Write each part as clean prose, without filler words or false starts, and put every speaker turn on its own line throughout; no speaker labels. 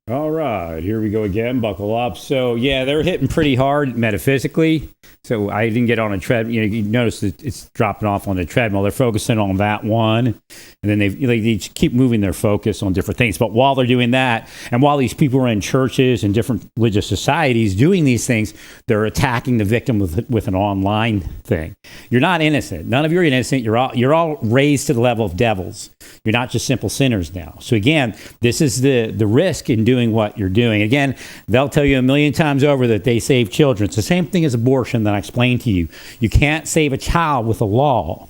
All right, here we go again. Buckle up. So yeah, they're hitting pretty hard metaphysically. So I didn't get on a treadmill. You notice that it's dropping off on the treadmill. They're focusing on that one, and then they keep moving their focus on different things. But while they're doing that, and while these people are in churches and different religious societies doing these things, they're attacking the victim with an online thing. You're not innocent. None of you are innocent. You're all raised to the level of devils. You're not just simple sinners now. So again, this is the risk in doing what you're doing. Again, they'll tell you a million times over that they save children. It's the same thing as abortion that I explained to you. You can't save a child with a law.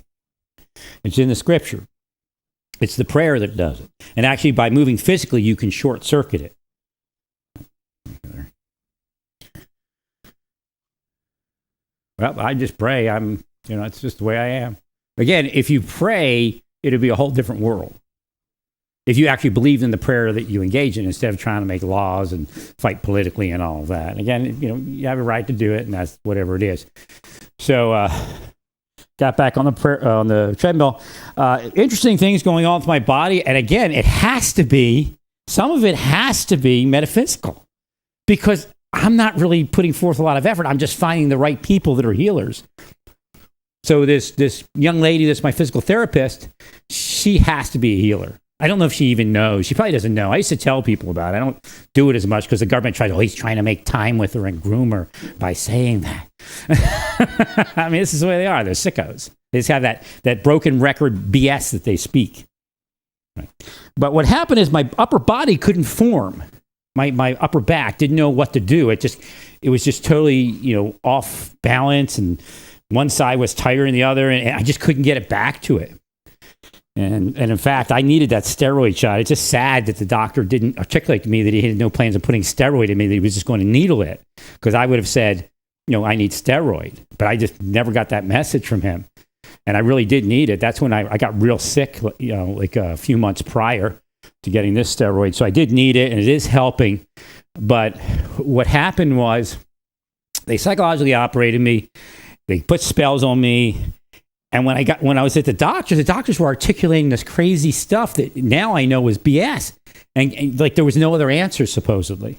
It's in the scripture. It's the prayer that does it. And actually, by moving physically, you can short circuit it. Well, I just pray. It's just the way I am. Again, if you pray, it'll be a whole different world. If you actually believed in the prayer that you engage in, instead of trying to make laws and fight politically and all of that. And again, you have a right to do it, and that's whatever it is. So, got back on the treadmill. Interesting things going on with my body, and again, some of it has to be metaphysical, because I'm not really putting forth a lot of effort. I'm just finding the right people that are healers. So this young lady that's my physical therapist, she has to be a healer. I don't know if she even knows. She probably doesn't know. I used to tell people about it. I don't do it as much because the government he's trying to make time with her and groom her by saying that. I mean, this is the way they are. They're sickos. They just have that broken record BS that they speak. Right. But what happened is my upper body couldn't form. My upper back didn't know what to do. It was just totally, off balance, and one side was tighter than the other, and I just couldn't get it back to it. And in fact, I needed that steroid shot. It's just sad that the doctor didn't articulate to me that he had no plans of putting steroid in me, that he was just going to needle it. Because I would have said, I need steroid. But I just never got that message from him. And I really did need it. That's when I got real sick, like a few months prior to getting this steroid. So I did need it, and it is helping. But what happened was they psychologically operated me. They put spells on me. And when I was at the doctors were articulating this crazy stuff that now I know was BS, and like there was no other answer supposedly.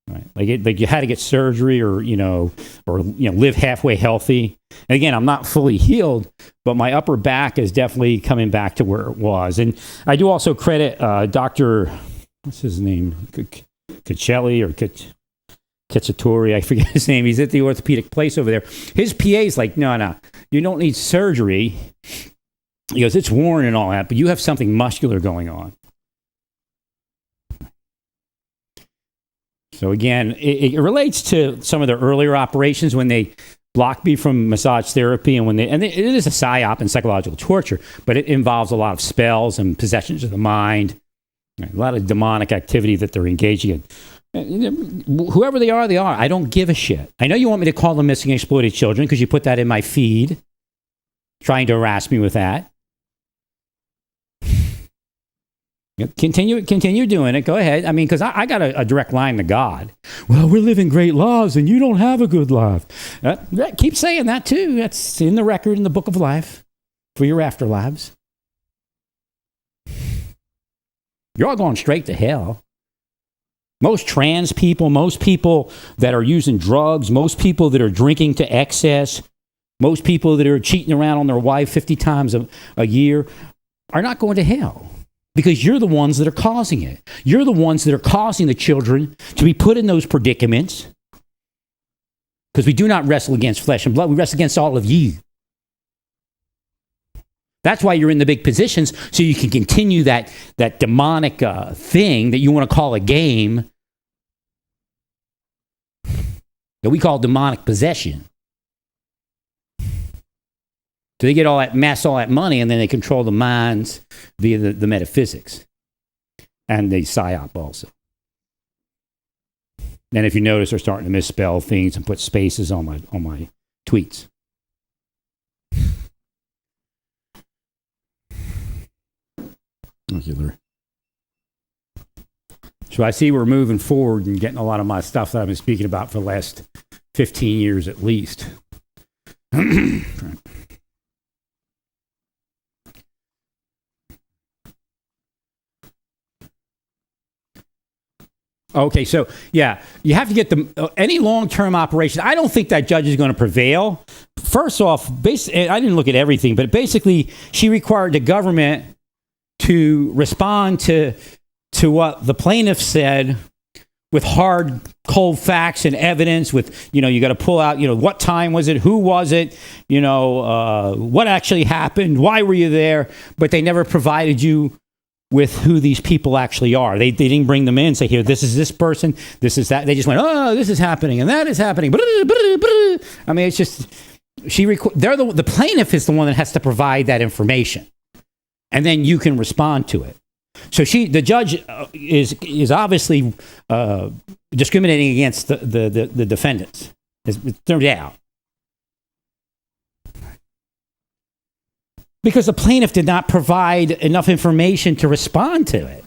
Right? Like you had to get surgery or live halfway healthy. And again, I'm not fully healed, but my upper back is definitely coming back to where it was. And I do also credit Dr. What's his name? Caccelli or Cacciatore, I forget his name. He's at the orthopedic place over there. His PA's like, no, you don't need surgery. He goes, it's worn and all that, but you have something muscular going on. So again, it relates to some of the earlier operations when they blocked me from massage therapy, and it is a psyop and psychological torture, but it involves a lot of spells and possessions of the mind, a lot of demonic activity that they're engaging in. Whoever they are, they are. I don't give a shit. I know you want me to call them missing exploited children because you put that in my feed, trying to harass me with that. Continue doing it. Go ahead. I mean, because I got a direct line to God. Well, we're living great lives, and you don't have a good life. Keep saying that too. That's in the record in the book of life for your afterlives. You're all going straight to hell. Most trans people, most people that are using drugs, most people that are drinking to excess, most people that are cheating around on their wife 50 times a year are not going to hell, because you're the ones that are causing it. You're the ones that are causing the children to be put in those predicaments, because we do not wrestle against flesh and blood. We wrestle against all of you. That's why you're in the big positions, so you can continue that demonic thing that you want to call a game that we call demonic possession. So they get all that money, and then they control the minds via the metaphysics and the psyop also. And if you notice, they're starting to misspell things and put spaces on my tweets. So I see we're moving forward and getting a lot of my stuff that I've been speaking about for the last 15 years at least. Okay, so yeah, you have to get any long-term operation. I don't think that judge is going to prevail. First off, I didn't look at everything, but basically, she required the government to respond to what the plaintiff said with hard, cold facts and evidence. With you got to pull out what time was it, who was it, what actually happened, why were you there? But they never provided you with who these people actually are. They didn't bring them in and say, here, this is this person, this is that. They just went, oh, this is happening and that is happening. I mean, it's just, the plaintiff is the one that has to provide that information. And then you can respond to it. So the judge is obviously discriminating against the defendants. It's no doubt. Because the plaintiff did not provide enough information to respond to it.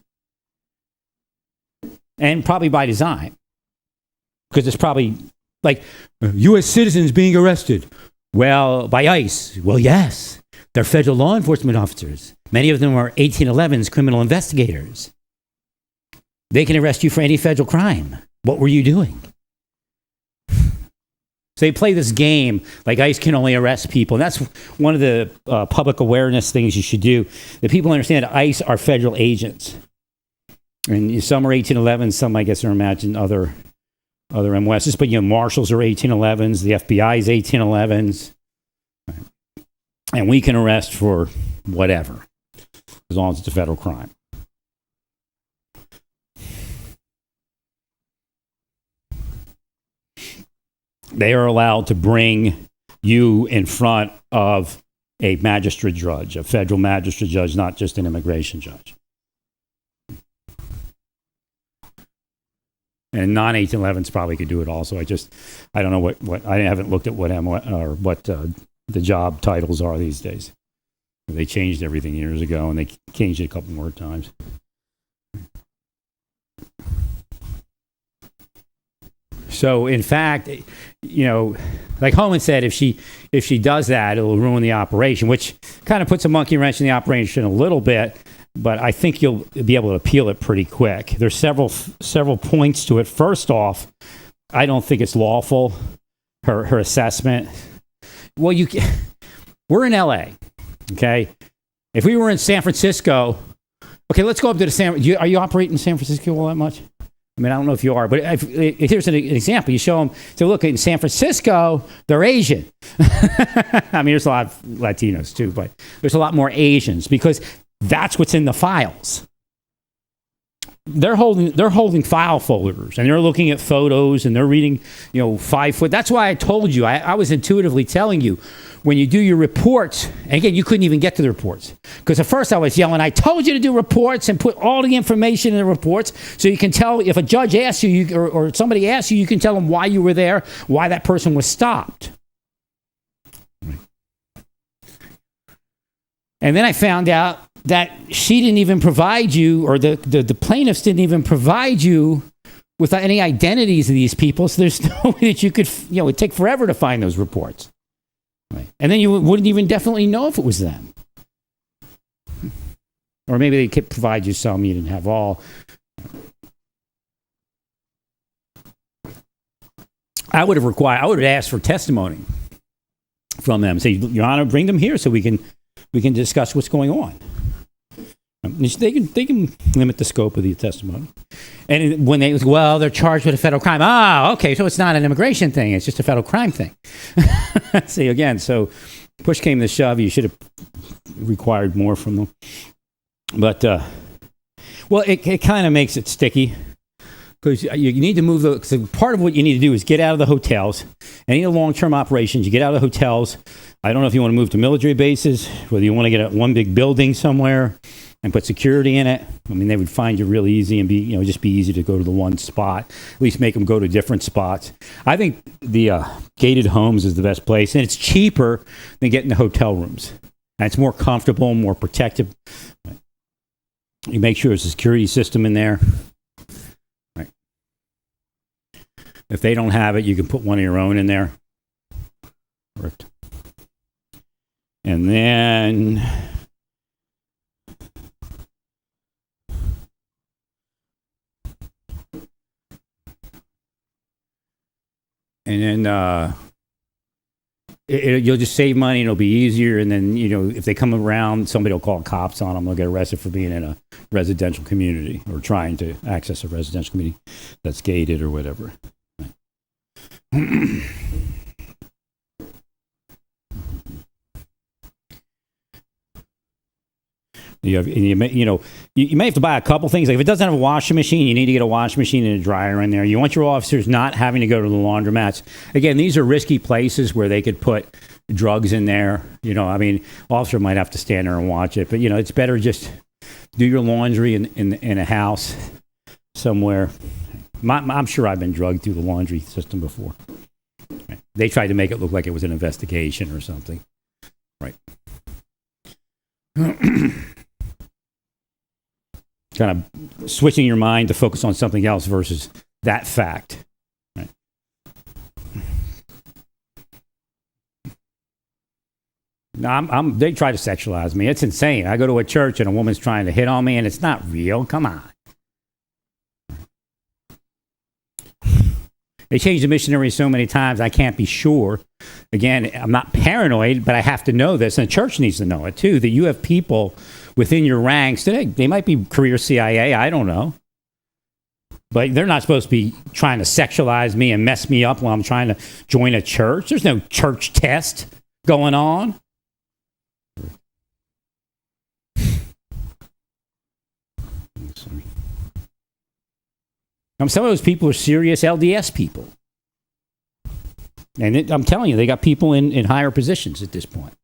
And probably by design. Because it's probably like U.S. citizens being arrested. Well, by ICE. Well, yes. They're federal law enforcement officers. Many of them are 1811s criminal investigators. They can arrest you for any federal crime. What were you doing? So they play this game like ICE can only arrest people. And that's one of the public awareness things you should do. That people understand ICE are federal agents. And some are 1811s, some I guess are imagined other MOSs. But marshals are 1811s, the FBI is 1811s. And we can arrest for whatever, as long as it's a federal crime. They are allowed to bring you in front of a magistrate judge, a federal magistrate judge, not just an immigration judge. And non-1811s probably could do it also. I don't know what I haven't looked at what the job titles are these days. They changed everything years ago, and they changed it a couple more times. So, in fact, like Holman said, if she does that, it'll ruin the operation, which kind of puts a monkey wrench in the operation a little bit. But I think you'll be able to appeal it pretty quick. There's several points to it. First off, I don't think it's lawful. Her assessment. Well, we're in LA, okay? If we were in San Francisco, okay, let's go up to the are you operating in San Francisco all that much? I mean, I don't know if you are, but here's an example. You show them, so look, in San Francisco, they're Asian. I mean, there's a lot of Latinos too, but there's a lot more Asians because that's what's in the files. They're holding file folders and they're looking at photos and they're reading, 5 foot. That's why I told you, I was intuitively telling you, when you do your reports, and again, you couldn't even get to the reports. Because at first I was yelling, I told you to do reports and put all the information in the reports so you can tell if a judge asks you, or somebody asks you, you can tell them why you were there, why that person was stopped. And then I found out that she didn't even provide you, or the plaintiffs didn't even provide you with any identities of these people. So there's no way that you could, it'd take forever to find those reports. Right. And then you wouldn't even definitely know if it was them. Or maybe they could provide you some, you didn't have all. I would have asked for testimony from them. Say, Your Honor, bring them here so we can discuss what's going on. They can limit the scope of the testimony. And when they're charged with a federal crime. Ah, okay, so it's not an immigration thing. It's just a federal crime thing. See, again, so push came to shove. You should have required more from them. But, it kind of makes it sticky. Because you need to move so part of what you need to do is get out of the hotels. Any long-term operations, you get out of the hotels. I don't know if you want to move to military bases, whether you want to get one big building somewhere and put security in it. I mean, they would find you really easy and just be easy to go to the one spot. At least make them go to different spots. I think the gated homes is the best place, and it's cheaper than getting the hotel rooms. And it's more comfortable, more protective. You make sure there's a security system in there. Right. If they don't have it, you can put one of your own in there. Correct. And then and then you'll just save money and it'll be easier. And then, if they come around, somebody will call cops on them. They'll get arrested for being in a residential community or trying to access a residential community that's gated or whatever. You may have to buy a couple things. Like if it doesn't have a washing machine, you need to get a washing machine and a dryer in there. You want your officers not having to go to the laundromats. Again, these are risky places where they could put drugs in there. Officer might have to stand there and watch it. But, it's better just do your laundry in a house somewhere. I'm sure I've been drugged through the laundry system before. They tried to make it look like it was an investigation or something. Right. Kind of switching your mind to focus on something else versus that fact. Right. No, they try to sexualize me. It's insane. I go to a church and a woman's trying to hit on me, and it's not real. Come on. They changed the missionary so many times, I can't be sure. Again, I'm not paranoid, but I have to know this, and the church needs to know it too, that you have people within your ranks today. They might be career CIA, I don't know. But they're not supposed to be trying to sexualize me and mess me up while I'm trying to join a church. There's no church test going on. Some of those people are serious LDS people. And I'm telling you, they got people in higher positions at this point.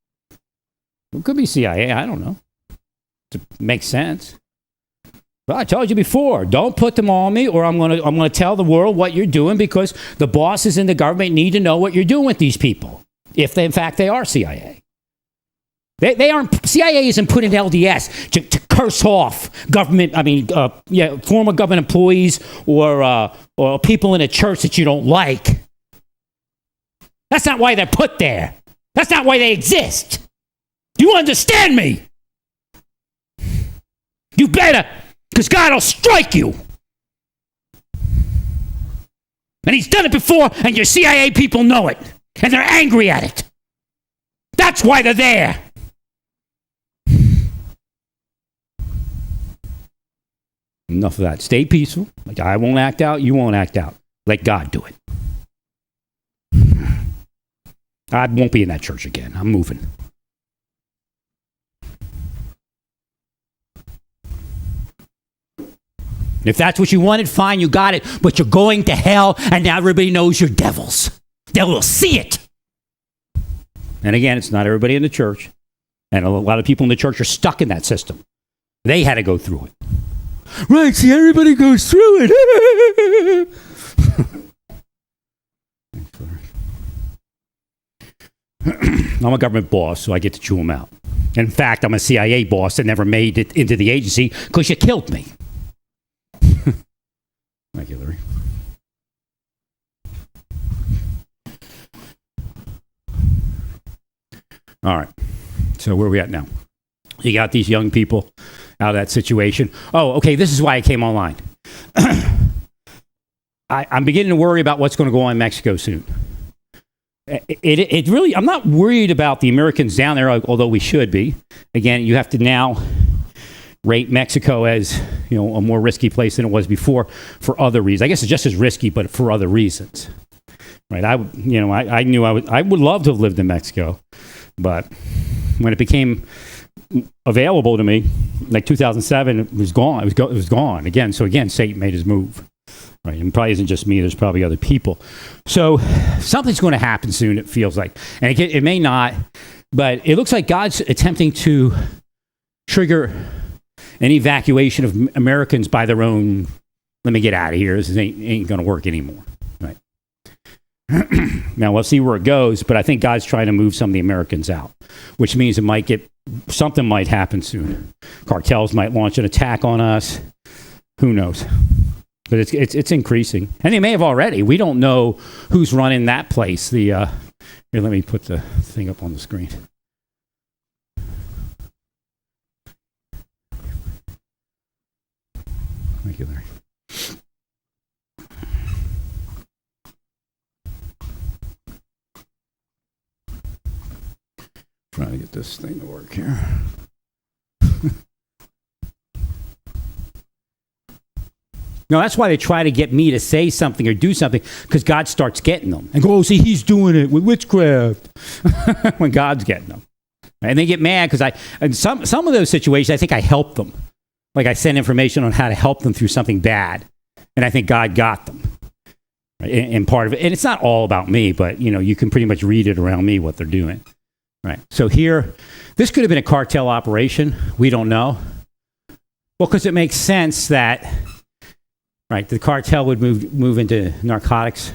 It could be CIA, I don't know. It makes sense. Well, I told you before, don't put them on me, or I'm gonna tell the world what you're doing, because the bosses in the government need to know what you're doing with these people, if they, in fact they are CIA. They aren't. CIA isn't put in LDS to curse off government. Former government employees or people in a church that you don't like. That's not why they're put there. That's not why they exist. Do you understand me? You better, because God will strike you. And He's done it before, and your CIA people know it, and they're angry at it. That's why they're there. Enough of that. Stay peaceful. Like, I won't act out. You won't act out. Let God do it. I won't be in that church again. I'm moving. If that's what you wanted, fine, you got it. But you're going to hell, and now everybody knows you're devils. They will see it. And again, it's not everybody in the church. And a lot of people in the church are stuck in that system. They had to go through it. Right, see, everybody goes through it. I'm a government boss, so I get to chew them out. In fact, I'm a CIA boss that never made it into the agency because you killed me. Thank you, Larry. All right. So where are we at now? You got these young people out of that situation. Oh, okay, this is why I came online. I'm beginning to worry about what's going to go on in Mexico soon. It really, I'm not worried about the Americans down there, although we should be. Again, you have to now rate Mexico as, a more risky place than it was before for other reasons. I guess it's just as risky, but for other reasons. Right? I knew I would love to have lived in Mexico, but when it became available to me, like 2007, it was gone. It was gone again. So again, Satan made his move. Right, and probably isn't just me. There's probably other people. So something's going to happen soon. It feels like, and it may not, but it looks like God's attempting to trigger an evacuation of Americans by their own. Let me get out of here. This ain't going to work anymore. Right. Now we'll see where it goes, but I think God's trying to move some of the Americans out, which means something might happen soon. Cartels might launch an attack on us. Who knows? But it's increasing, and they may have already. We don't know who's running that place. Here, let me put the thing up on the screen. Thank you, Larry. Trying to get this thing to work here. No, that's why they try to get me to say something or do something, because God starts getting them. And go, oh, see, he's doing it with witchcraft. When God's getting them. And they get mad because some of those situations, I think I help them. Like I send information on how to help them through something bad. And I think God got them. Right? And part of it, and it's not all about me, but you can pretty much read it around me what they're doing. Right. So here, this could have been a cartel operation. We don't know. Well, because it makes sense that, right, the cartel would move into narcotics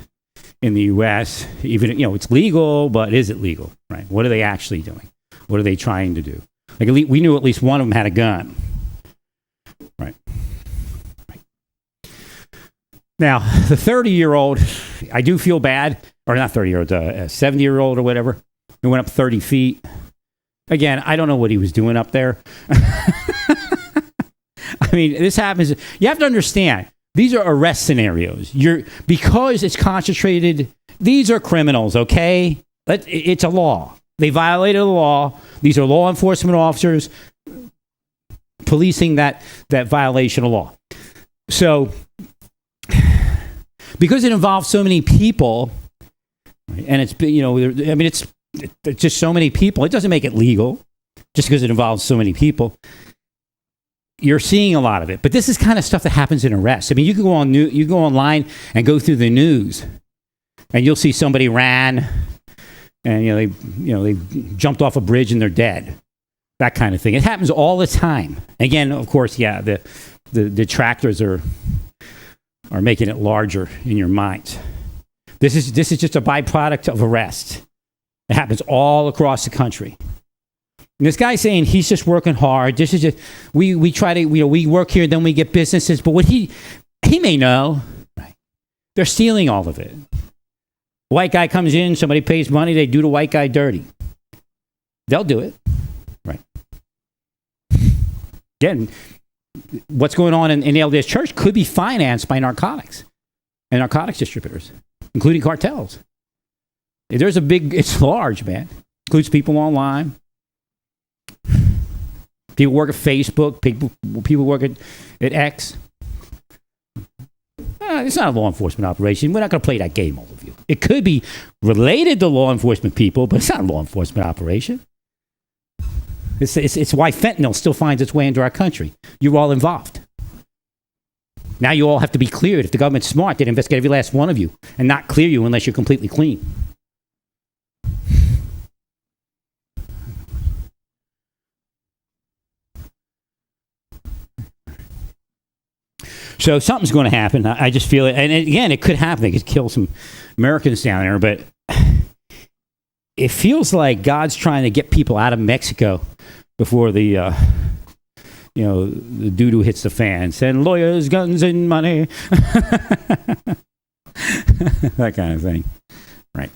in the U.S. Even it's legal, but is it legal? Right? What are they actually doing? What are they trying to do? Like we knew at least one of them had a gun. Right. Now, the 30-year-old, I do feel bad, or not 30-year-old, a 70-year-old or whatever, who went up 30 feet. Again, I don't know what he was doing up there. I mean, this happens. You have to understand, these are arrest scenarios. Because it's concentrated, these are criminals, okay? It's a law. They violated the law. These are law enforcement officers policing that violation of law. So, because it involves so many people, and it's it's just so many people. It doesn't make it legal just because it involves so many people. You're seeing a lot of it, but this is kind of stuff that happens in arrests. I mean, you can go online and go through the news, and you'll see somebody ran, and they jumped off a bridge and they're dead. That kind of thing. It happens all the time. Again, of course, yeah, the detractors are making it larger in your minds. This is just a byproduct of arrest. It happens all across the country. And this guy's saying he's just working hard. This is just we try to we work here, then we get businesses. But what he may know, right? They're stealing all of it. White guy comes in, somebody pays money, they do the white guy dirty. They'll do it, right? Again, what's going on in the LDS Church could be financed by narcotics and narcotics distributors, including cartels. It's large, man. Includes people online. People work at Facebook. People work at X. It's not a law enforcement operation. We're not going to play that game, all of you. It could be related to law enforcement people, but it's not a law enforcement operation. It's why fentanyl still finds its way into our country. You're all involved. Now you all have to be cleared. If the government's smart, they'd investigate every last one of you and not clear you unless you're completely clean. So something's going to happen. I just feel it. And again, it could happen. They could kill some Americans down there. But it feels like God's trying to get people out of Mexico before the doo-doo hits the fan. Send lawyers, guns, and money. That kind of thing. Right.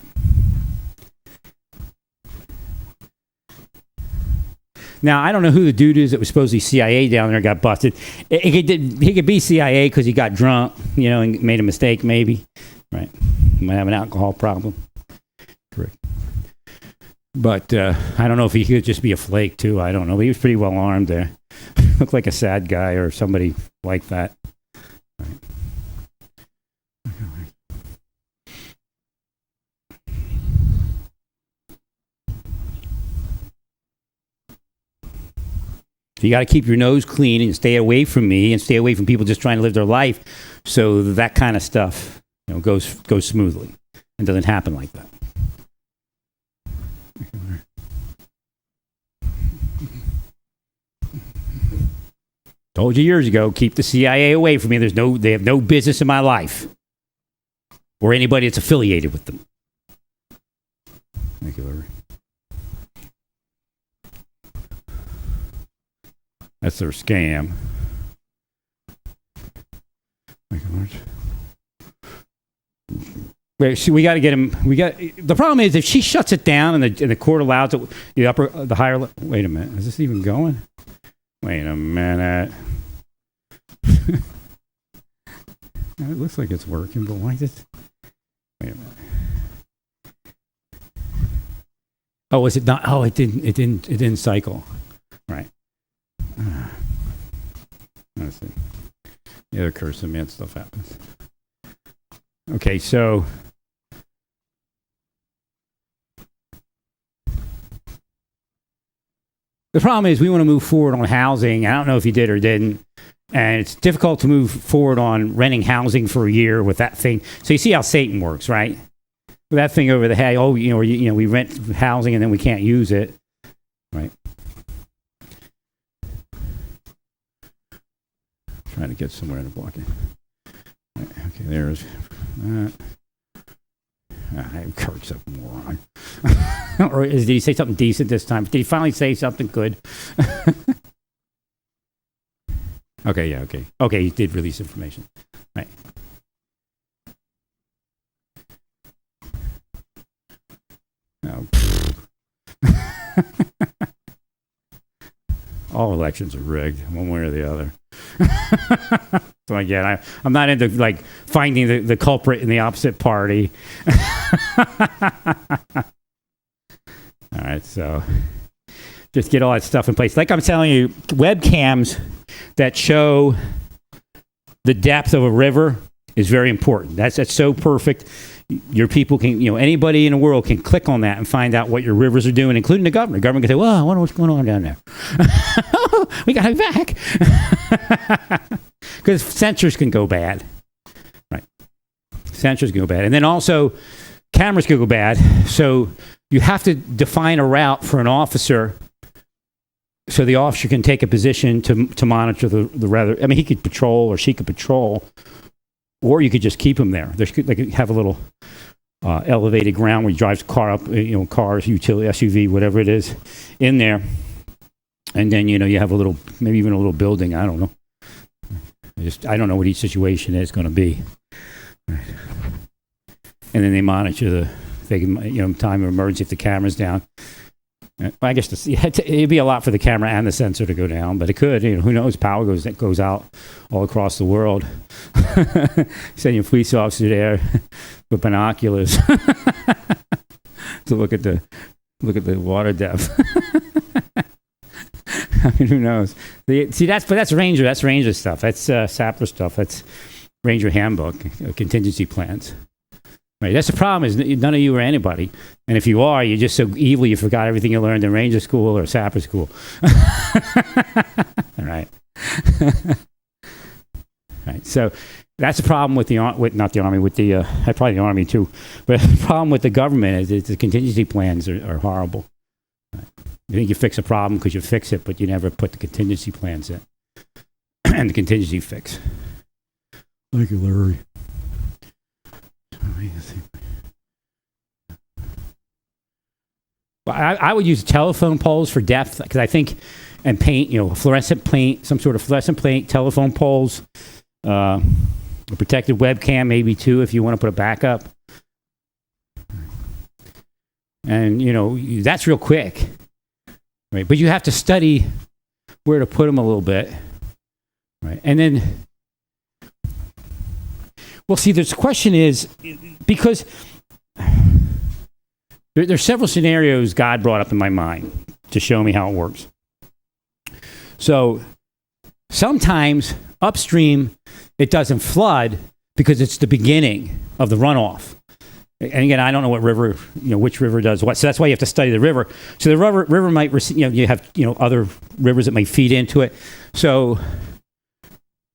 Now, I don't know who the dude is that was supposedly CIA down there got busted. He could be CIA because he got drunk, and made a mistake, maybe. Right. He might have an alcohol problem. Correct. But I don't know if he could just be a flake, too. I don't know. He was pretty well armed there. Looked like a sad guy or somebody like that. Right. You got to keep your nose clean and stay away from me and stay away from people just trying to live their life, so that kind of stuff goes smoothly and doesn't happen like that. Told you years ago, keep the CIA away from me. They have no business in my life or anybody that's affiliated with them. Thank you, Larry. That's their scam. Wait, see, we got to get him. The problem is if she shuts it down and the court allows it, the higher. Wait a minute, is this even going? Wait a minute. It looks like it's working, but why just? Wait a minute. Oh, was it not? Oh, it didn't cycle. Right. Let's see. The other curse of man stuff happens. Okay, so the problem is we want to move forward on housing. I don't know if you did or didn't. And it's difficult to move forward on renting housing for a year with that thing. So you see how Satan works, right? With that thing over the head, we rent housing and then we can't use it, right? Trying to get somewhere to block it. Right, okay, there's that. Kurt's a moron. Or did he say something decent this time? Did he finally say something good? Okay, yeah, okay. Okay, he did release information. Right. Oh. All elections are rigged, one way or the other. So again, I'm not into like finding the culprit in the opposite party. All right, so just get all that stuff in place. Like I'm telling you, webcams that show the depth of a river is very important. That's so perfect. Your people can, anybody in the world can click on that and find out what your rivers are doing, including the government. The government can say, well, I wonder what's going on down there. We got to be back. Because sensors can go bad. Right. Sensors can go bad. And then also, cameras can go bad. So you have to define a route for an officer so the officer can take a position to monitor the weather. I mean, he could patrol or she could patrol, or you could just keep him there. They could have a little elevated ground where he drives the car up, cars, utility, SUV, whatever it is, in there. And then, you have a little, maybe even a little building. I don't know. I don't know what each situation is going to be. Right. And then they monitor time of emergency if the camera's down. I guess it'd be a lot for the camera and the sensor to go down, but it could. Who knows? Power goes out all across the world. Send your police officer there with binoculars to look at the water depth. I mean, who knows? That's Ranger. That's Ranger stuff. That's Sapper stuff. That's Ranger handbook, contingency plans. Right. That's the problem is none of you are anybody. And if you are, you're just so evil you forgot everything you learned in Ranger school or Sapper school. All right. Right. So that's the problem with not the Army, with the probably the Army too. But the problem with the government is the contingency plans are horrible. Right. You think you fix a problem because you fix it, but you never put the contingency plans in. And the contingency fix. Thank you, Larry. Well, I would use telephone poles for depth because I think, and paint, fluorescent paint, some sort of fluorescent paint, telephone poles, a protected webcam maybe too if you want to put a backup. And, that's real quick. Right? But you have to study where to put them a little bit. Right? And then, well, see, the question is, because there's several scenarios God brought up in my mind to show me how it works. So sometimes upstream, it doesn't flood because it's the beginning of the runoff. And again, I don't know what river, which river does what. So that's why you have to study the river. So the river might, you have, other rivers that may feed into it. So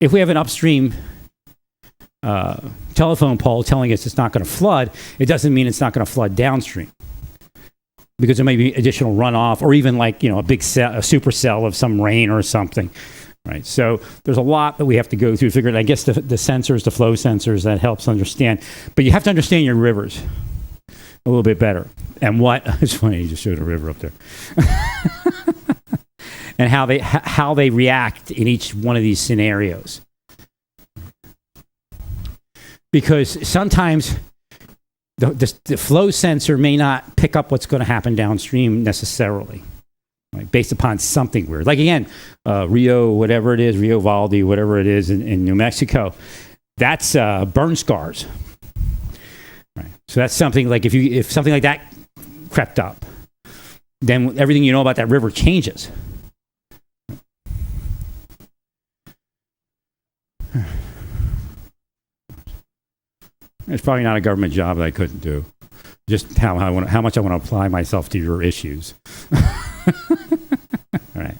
if we have an upstream telephone pole telling us it's not going to flood, it doesn't mean it's not going to flood downstream. Because there may be additional runoff or even like, a big cell, a supercell of some rain or something. Right. So there's a lot that we have to go through to figure it. I guess the sensors, the flow sensors, that helps understand. But you have to understand your rivers a little bit better. And it's funny, you just showed a river up there. And how they react in each one of these scenarios. Because sometimes the flow sensor may not pick up what's going to happen downstream necessarily, right? Based upon something weird. Like again, Rio Valdi, whatever it is in New Mexico, that's burn scars. Right. So that's something like if something like that crept up, then everything you know about that river changes. It's probably not a government job that I couldn't do. Just how much I want to apply myself to your issues. All right.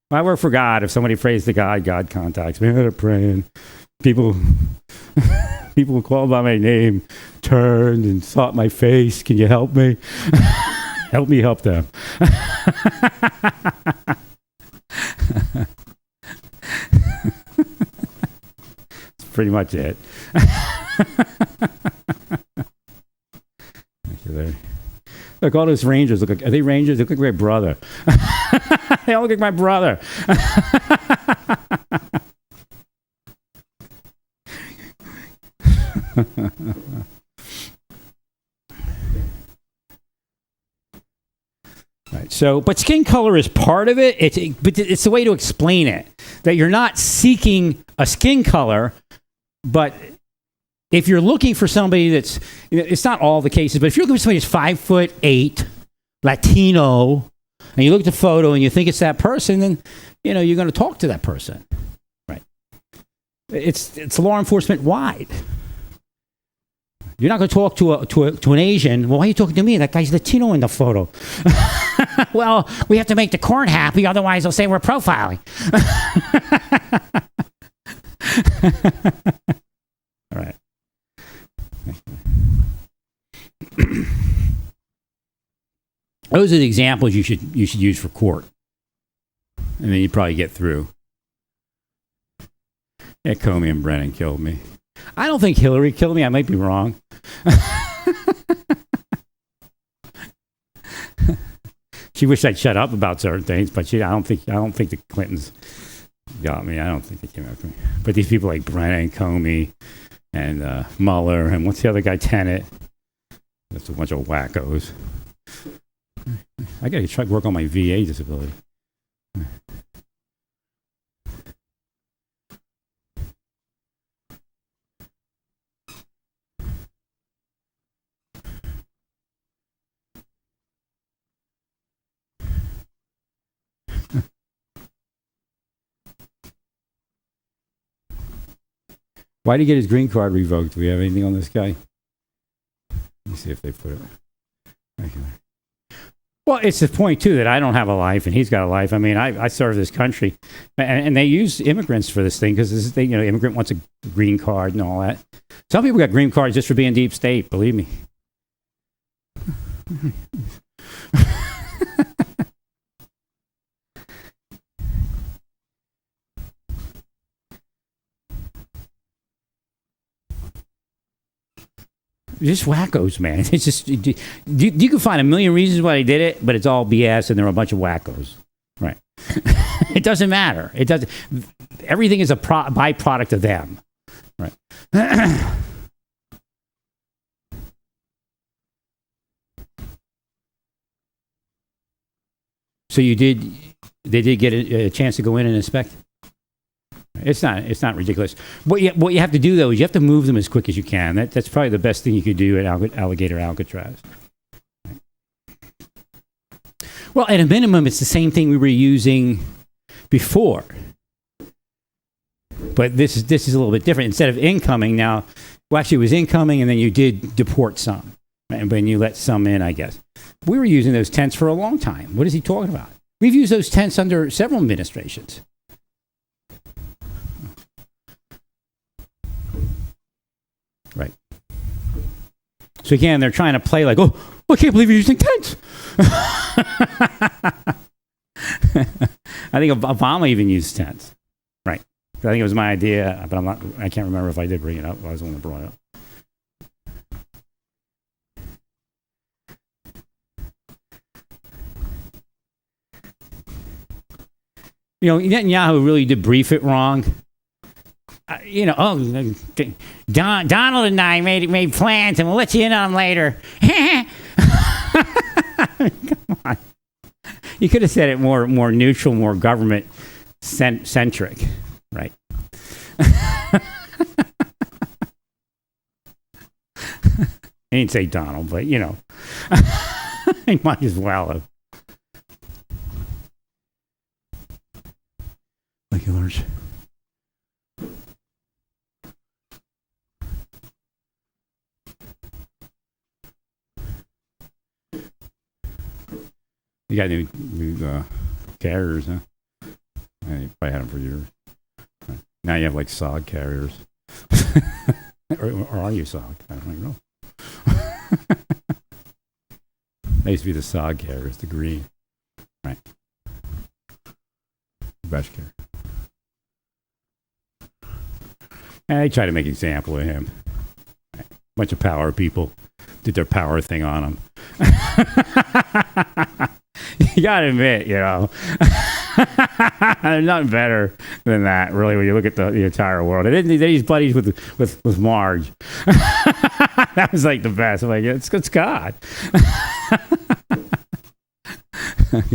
When I work for God, if somebody prays to God, God contacts me. They're praying. People who called by my name turned and sought my face. Can you help me? Help me help them. That's pretty much it. Look, all those Rangers look like, are they Rangers? They look like my brother. They all look like my brother. Right. So, but skin color is part of it. But it's a way to explain it. That you're not seeking a skin color, but if you're looking for somebody that's, it's not all the cases, but if you're looking for somebody that's 5'8", Latino, and you look at the photo and you think it's that person, then you're going to talk to that person, right? It's law enforcement wide. You're not going to talk to an Asian. Well, why are you talking to me? That guy's Latino in the photo. Well, we have to make the court happy, otherwise they'll say we're profiling. All right. Those are the examples you should use for court, and then you probably get through. Yeah, Comey and Brennan killed me. I don't think Hillary killed me. I might be wrong. She wished I'd shut up about certain things, but I don't think the Clintons got me. I don't think they came after me. But these people like Brennan and Comey and Mueller and what's the other guy, Tenet? That's a bunch of wackos. I got to try to work on my VA disability. Why did he get his green card revoked? Do we have anything on this guy? Let me see if they put it. Okay. Well, it's the point, too, that I don't have a life and he's got a life. I mean, I serve this country. And they use immigrants for this thing because this thing, immigrant wants a green card and all that. Some people got green cards just for being deep state, believe me. Just wackos, man. It's just you can find a million reasons why they did it, but it's all BS, and they're a bunch of wackos, right? It doesn't matter. It doesn't. Everything is a byproduct of them, right? So they did get a chance to go in and inspect. It's not ridiculous. What you have to do, though, is you have to move them as quick as you can. That's probably the best thing you could do at Alligator Alcatraz. Well, at a minimum, it's the same thing we were using before. But this is a little bit different. Instead of incoming now, well, actually, it was incoming, and then you did deport some. And then you let some in, I guess. We were using those tents for a long time. What is he talking about? We've used those tents under several administrations. Right. So again, they're trying to play like, oh, I can't believe you're using tents. I think Obama even used tents. Right. I think it was my idea, but I can't remember if I did bring it up. I was the one that brought it up. Netanyahu really did brief it wrong. Donald and I made plans, and we'll let you in on them later. Come on. You could have said it more neutral, more government centric, right? I didn't say Donald, but he might as well have. You got new carriers, huh? Yeah, you probably had them for years. Now you have like sod carriers. or are you sod? I don't know. They used to be the sod carriers, the green. Right. Brush carrier. And they tried to make an example of him. Right. Bunch of power people did their power thing on him. You gotta admit, there's nothing better than that, really, when you look at the entire world. He's buddies with Marge. That was like the best. I'm like, it's God.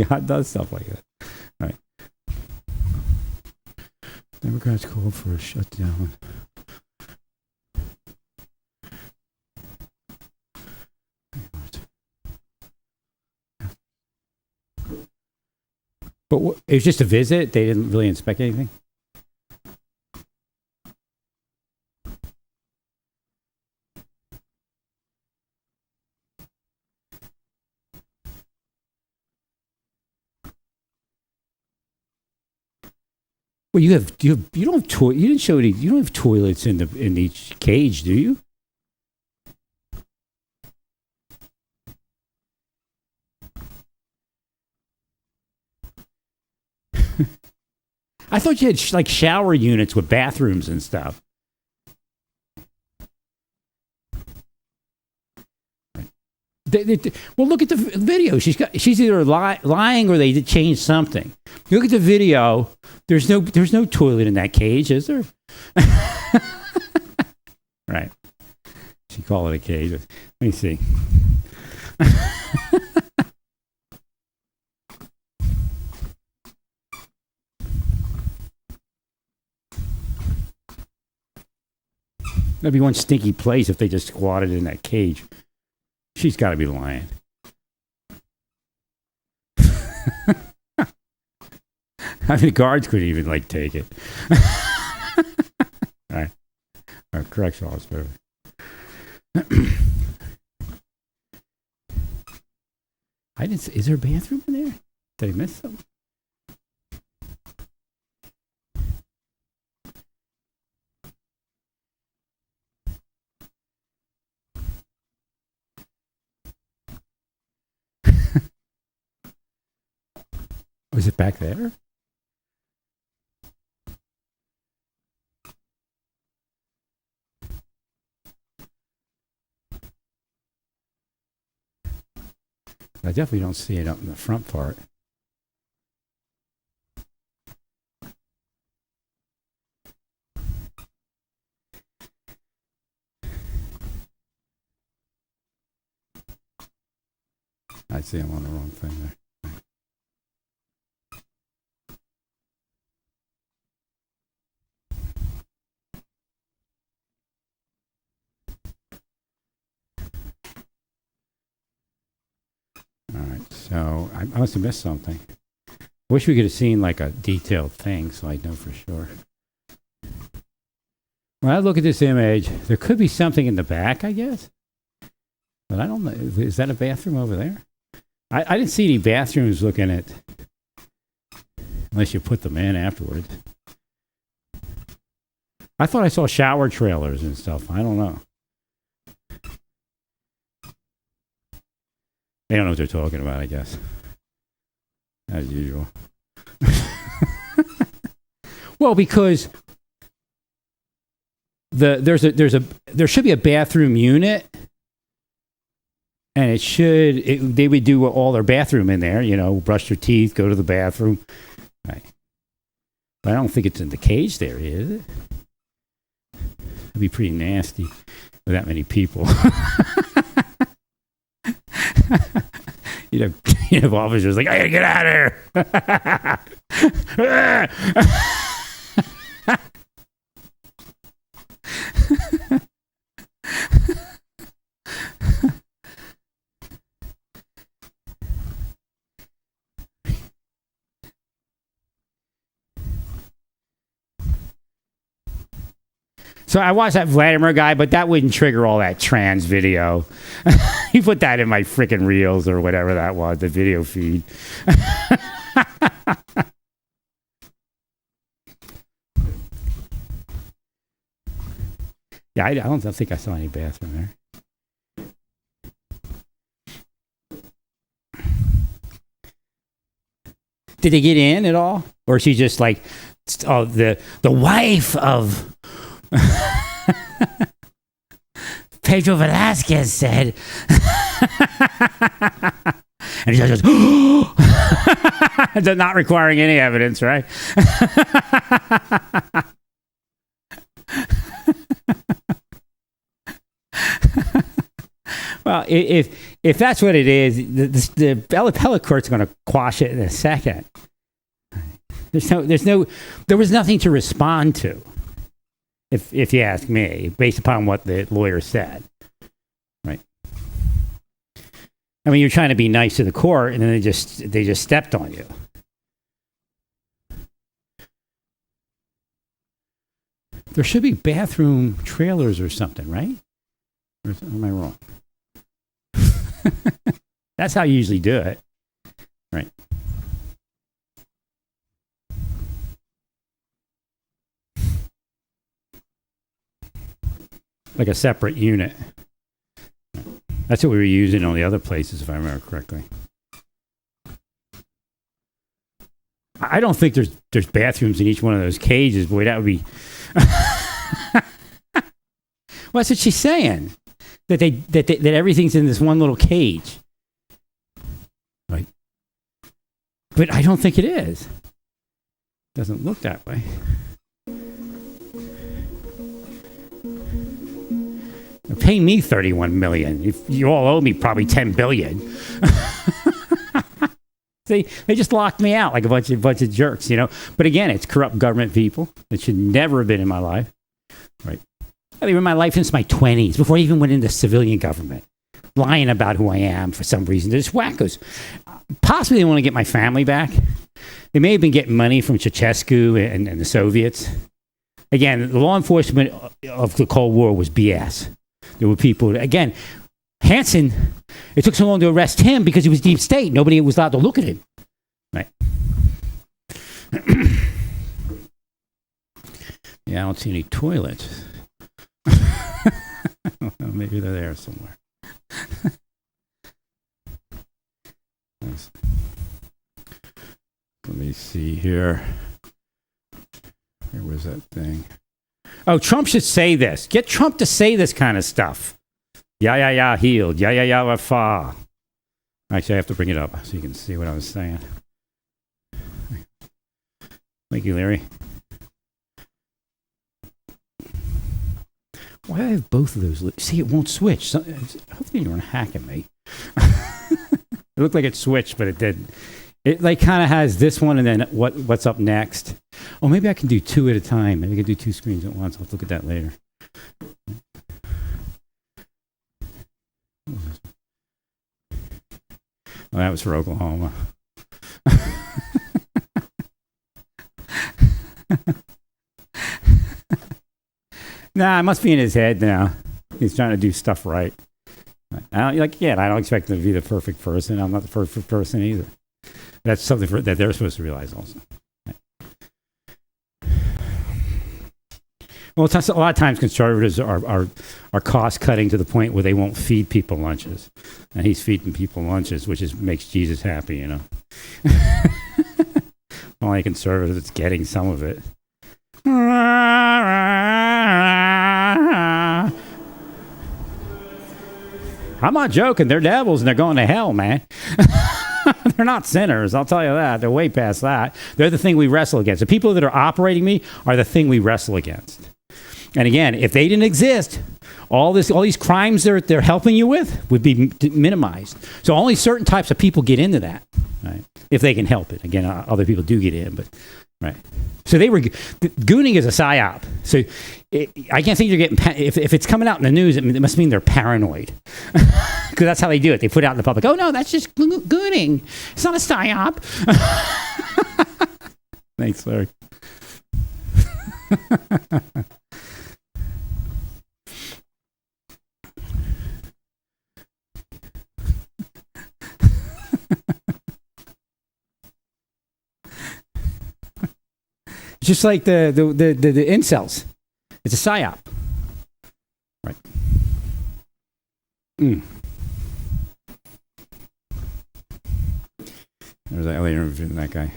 God does stuff like that. All right. Democrats called for a shutdown. But it was just a visit? They didn't really inspect anything? Well, you don't have you didn't show any, you don't have toilets in each cage, do you? I thought you had like shower units with bathrooms and stuff. Well, look at the video. She's either lying or they did change something. You look at the video. There's no toilet in that cage, is there? Right. She called it a cage. Let me see. That'd be one stinky place if they just squatted in that cage. She's got to be lying. I mean, the guards couldn't even take it. All right. Correctional officer. I didn't. Is there a bathroom in there? Did I miss something? Was it back there? I definitely don't see it up in the front part. I see I'm on the wrong thing there. All right, so I must have missed something. Wish we could have seen a detailed thing so I'd know for sure. When I look at this image, there could be something in the back, I guess. But I don't know. Is that a bathroom over there? I didn't see any bathrooms looking at, unless you put them in afterwards. I thought I saw shower trailers and stuff. I don't know. They don't know what they're talking about, I guess. As usual. Well, because there should be a bathroom unit, and they would do all their bathroom in there, brush their teeth, go to the bathroom. Right. But I don't think it's in the cage there, is it? It'd be pretty nasty with that many people. You'd have officers like, "Hey, get out of here!" So I watched that Vladimir guy, but that wouldn't trigger all that trans video. He put that in my freaking reels or whatever that was, the video feed. Yeah, I don't think I saw any bathroom there. Did they get in at all? Or is she just like, oh, the wife of Pedro Velasquez said. And he just goes, not requiring any evidence, right? Well, if that's what it is, the appellate court's going to quash it in a second. There was nothing to respond to, if you ask me, based upon what the lawyer said, right? I mean, you're trying to be nice to the court, and then they just stepped on you. There should be bathroom trailers or something, right? Or am I wrong? That's how you usually do it, right? Like a separate unit. That's what we were using on the other places, if I remember correctly. I don't think there's bathrooms in each one of those cages. Boy, that would be. Well, that's what she's saying. That everything's in this one little cage, right? But I don't think it is. Doesn't look that way. They're paying me $31 million. If you all owe me probably $10 billion. They just locked me out like a bunch of jerks, you know. But again, it's corrupt government people. It should never have been in my life, right? I've been in my life since my 20s, before I even went into civilian government, lying about who I am for some reason. They're just wackos. Possibly they want to get my family back. They may have been getting money from Ceausescu and the Soviets. Again, the law enforcement of the Cold War was BS. There were people, again, Hansen, it took so long to arrest him because he was deep state. Nobody was allowed to look at him. Right. Yeah, I don't see any toilets. Maybe they're there somewhere. Nice. Let me see here. Where was that thing? Oh, Trump should say this. Get Trump to say this kind of stuff. Yeah, healed. Yeah, fa. Actually, I have to bring it up so you can see what I was saying. Thank you, Larry. Why do I have both of those? See, it won't switch. So, hopefully you weren't hacking me. It looked like it switched, but it didn't. It like kind of has this one and then what's up next. Oh, maybe I can do two at a time. Maybe I can do two screens at once. I'll look at that later. Oh, that was for Oklahoma. Nah, it must be in his head now. He's trying to do stuff right. I don't expect him to be the perfect person. I'm not the perfect person either. That's something that they're supposed to realize also. Well, a lot of times conservatives are cost cutting to the point where they won't feed people lunches, and he's feeding people lunches, which makes Jesus happy, you know. Only conservative that's getting some of it. I'm not joking. They're devils and they're going to hell, man. They're not sinners, I'll tell you that. They're way past that. They're the thing we wrestle against. The people that are operating me are the thing we wrestle against. And again, if they didn't exist, all these crimes they're helping you with would be minimized. So only certain types of people get into that, right? If they can help it. Again, other people do get in, but right. So gooning is a psyop. So I can't think you're getting, if it's coming out in the news, it must mean they're paranoid. Because that's how they do it. They put it out in the public. Oh, no, that's just gooning. It's not a psyop. Thanks, Larry. It's just like the incels. It's a psyop. Right. There's that later interview with that guy.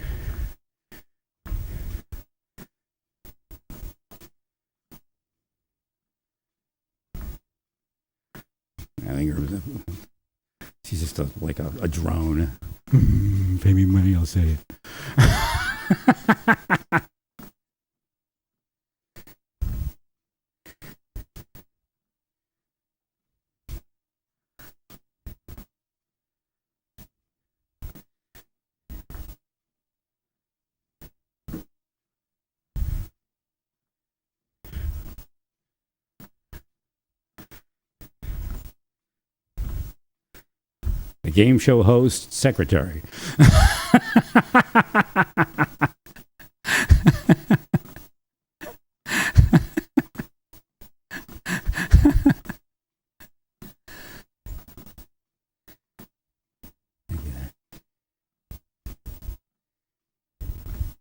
I think she's just like a drone. Pay me money, I'll say it. The game show host, secretary.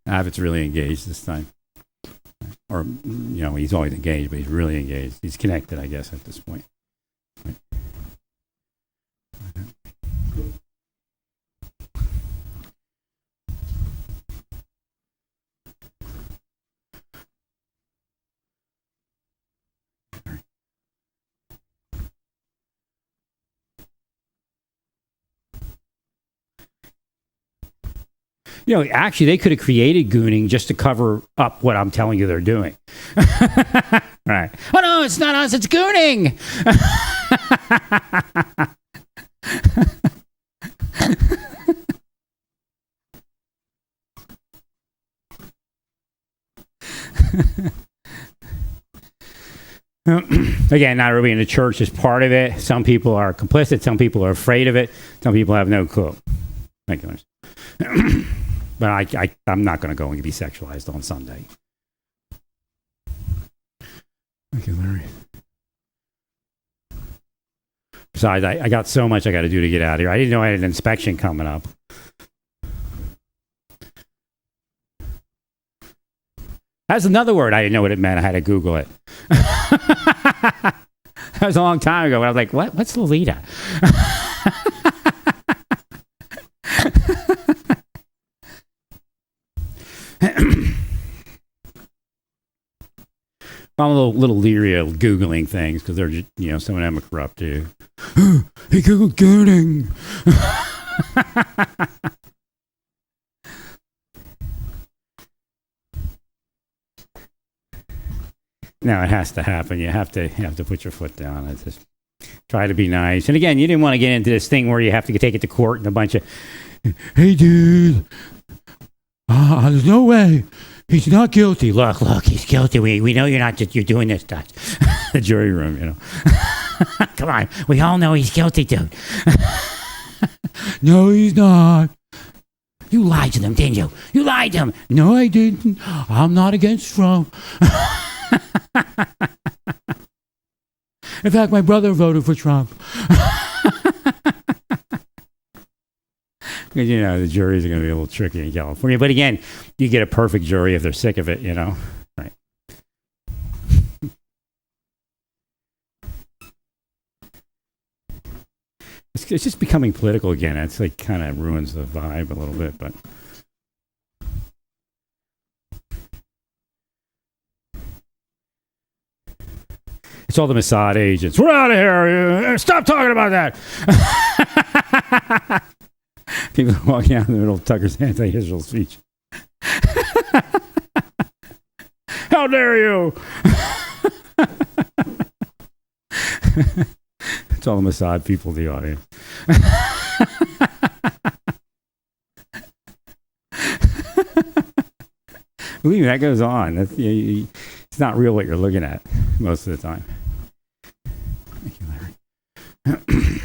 Abbott's really engaged this time. Or, he's always engaged, but he's really engaged. He's connected, I guess, at this point. Right. Actually, they could have created gooning just to cover up what I'm telling you they're doing. Right. Oh, no, it's not us. It's gooning. Again, not everybody in the church is part of it. Some people are complicit. Some people are afraid of it. Some people have no clue. Thank you. But I'm not going to go and be sexualized on Sunday. Thank you, Larry. Besides, I got so much I got to do to get out of here. I didn't know I had an inspection coming up. That's another word. I didn't know what it meant. I had to Google it. That was a long time ago. But I was like, what? What's Lolita? I'm a little leery of Googling things because they're just, some of them are corrupt too. He Googled gooning. No, it has to happen. You have to put your foot down. It's just try to be nice. And again, you didn't want to get into this thing where you have to take it to court and a bunch of, hey, dude, there's no way. He's not guilty. Look, he's guilty. We know you're doing this stuff. The jury room, Come on. We all know he's guilty, dude. No, he's not. You lied to them, didn't you? You lied to them. No, I didn't. I'm not against Trump. In fact, my brother voted for Trump. Because, the juries are going to be a little tricky in California. But again, you get a perfect jury if they're sick of it, Right. It's just becoming political again. It's like kind of ruins the vibe a little bit, but. It's all the Mossad agents. We're out of here. Stop talking about that. People are walking out in the middle of Tucker's anti-Israel speech. How dare you? It's all the Mossad people in the audience. Believe me, that goes on. That's, it's not real what you're looking at most of the time. Thank you, Larry.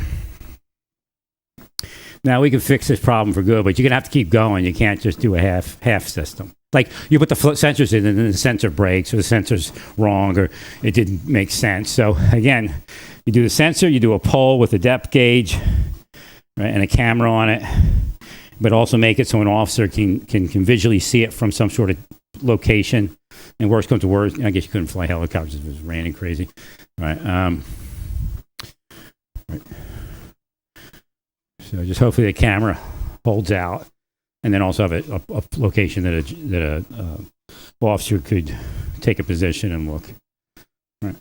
Now, we can fix this problem for good, but you're going to have to keep going. You can't just do a half system. Like, you put the sensors in, and then the sensor breaks, or the sensor's wrong, or it didn't make sense. So, again, you do the sensor, you do a pole with a depth gauge, right, and a camera on it, but also make it so an officer can visually see it from some sort of location. And worst comes to worst, I guess you couldn't fly helicopters if it was raining crazy. Right. Right. So just hopefully the camera holds out, and then also have a location that a officer could take a position and look. Right.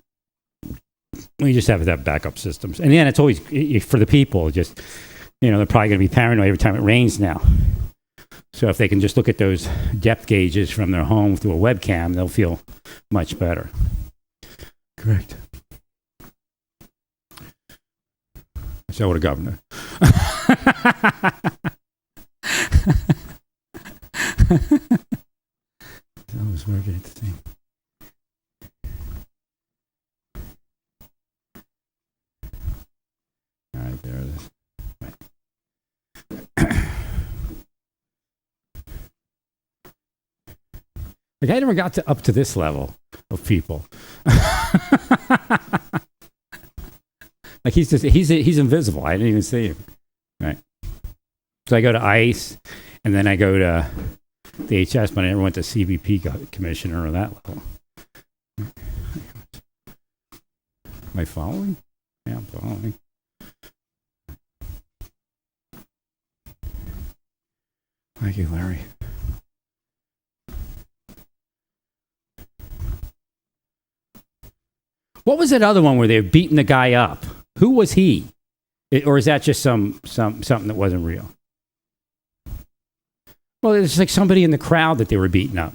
We just have to have backup systems, and then it's always for the people. Just they're probably going to be paranoid every time it rains now. So if they can just look at those depth gauges from their home through a webcam, they'll feel much better. Correct. So would a governor. It's always working at the same. All right, there it is. Like I never got up to this level of people. Like he's invisible. I didn't even see him. Right. So I go to ICE, and then I go to the HS, but I never went to CBP commissioner or that level. Am I following? Yeah, I'm following. Thank you, Larry. What was that other one where they were beating the guy up? Who was he? Or is that just something that wasn't real? Well, it's like somebody in the crowd that they were beating up.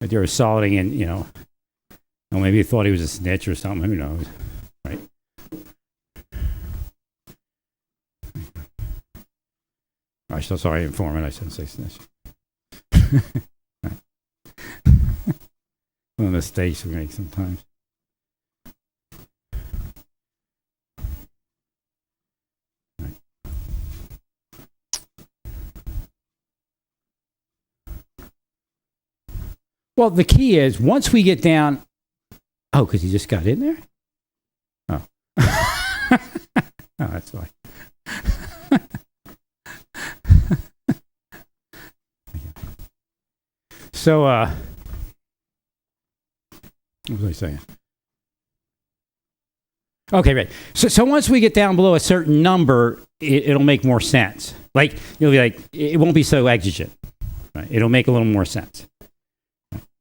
That they were assaulting and, or maybe they thought he was a snitch or something. Who knows? Right? I'm so sorry, informant. I shouldn't say snitch. One of the mistakes we make sometimes. Well, the key is once we get down. Oh, because he just got in there? Oh. Oh, that's why. So, what was I saying? Okay, right. So once we get down below a certain number, it'll make more sense. Like, you'll be like, it won't be so exigent. Right? It'll make a little more sense.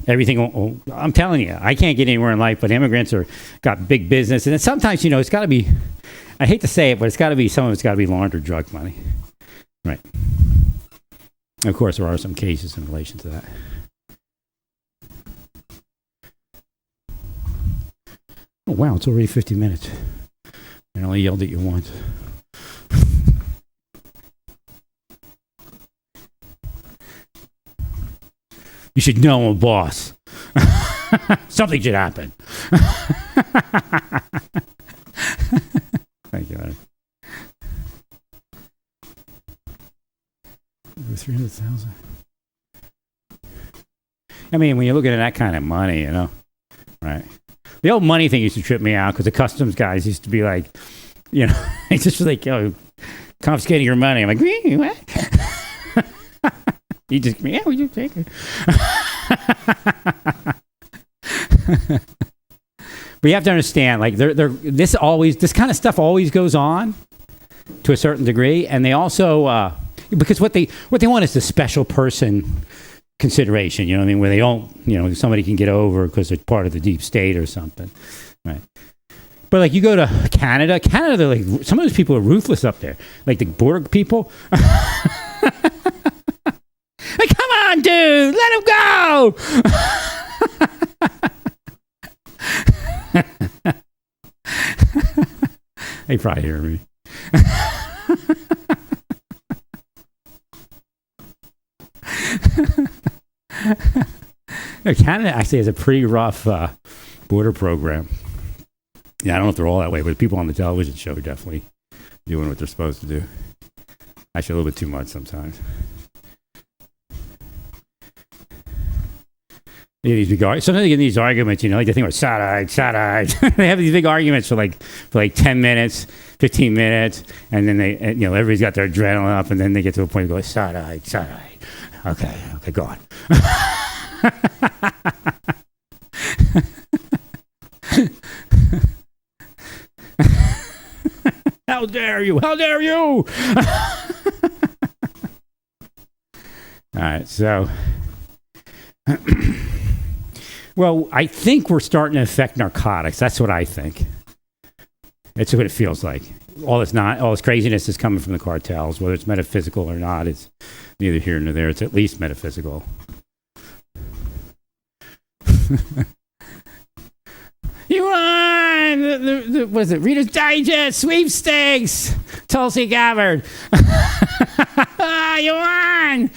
Everything, I'm telling you, I can't get anywhere in life, but immigrants got big business. And then sometimes, it's got to be, I hate to say it, but some of it's got to be laundered drug money. Right. Of course, there are some cases in relation to that. Oh, wow, it's already 50 minutes. I only yelled at you once. You should know I'm a boss. Something should happen. Thank you, Larry. Over 300,000. I mean, when you're looking at that kind of money, right? The old money thing used to trip me out because the customs guys used to be like, it's just like, confiscating your money. I'm like, what? We just take it. But you have to understand, like, this kind of stuff always goes on to a certain degree, and they also because what they want is the special person consideration. You know what I mean? Where they don't, somebody can get over because they're part of the deep state or something, right? But like you go to Canada, they're like some of those people are ruthless up there, like the border people. Like, come on, dude, let him go. They probably hear me. Canada actually has a pretty rough border program. Yeah, I don't know if they're all that way, but people on the television show are definitely doing what they're supposed to do. Actually, a little bit too much sometimes. Sometimes they get these arguments, like the thing with side-eyed. They have these big arguments for like 10 minutes, 15 minutes, and then they, everybody's got their adrenaline up, and then they get to a point where they go, side-eyed. Okay, go on. How dare you? How dare you? All right, so, well, I think we're starting to affect narcotics. That's what I think. That's what it feels like. All this craziness is coming from the cartels, whether it's metaphysical or not. It's neither here nor there. It's at least metaphysical. You won! What is it? Reader's Digest sweepstakes. Tulsi Gabbard. You won!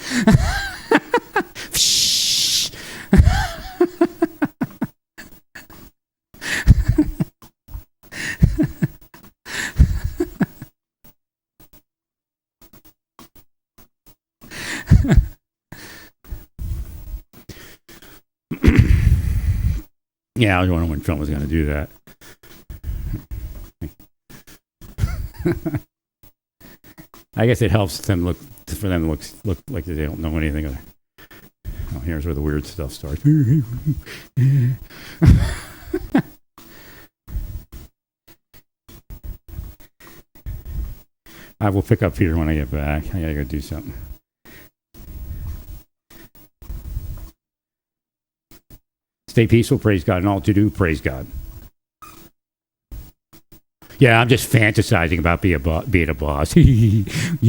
Yeah, I was wondering when Trump was going to do that. I guess it helps them for them to look like they don't know anything. Oh, here's where the weird stuff starts. I will pick up here when I get back. I gotta go do something. Stay peaceful, praise God, and all to do, praise God. Yeah, I'm just fantasizing about being a boss. You'll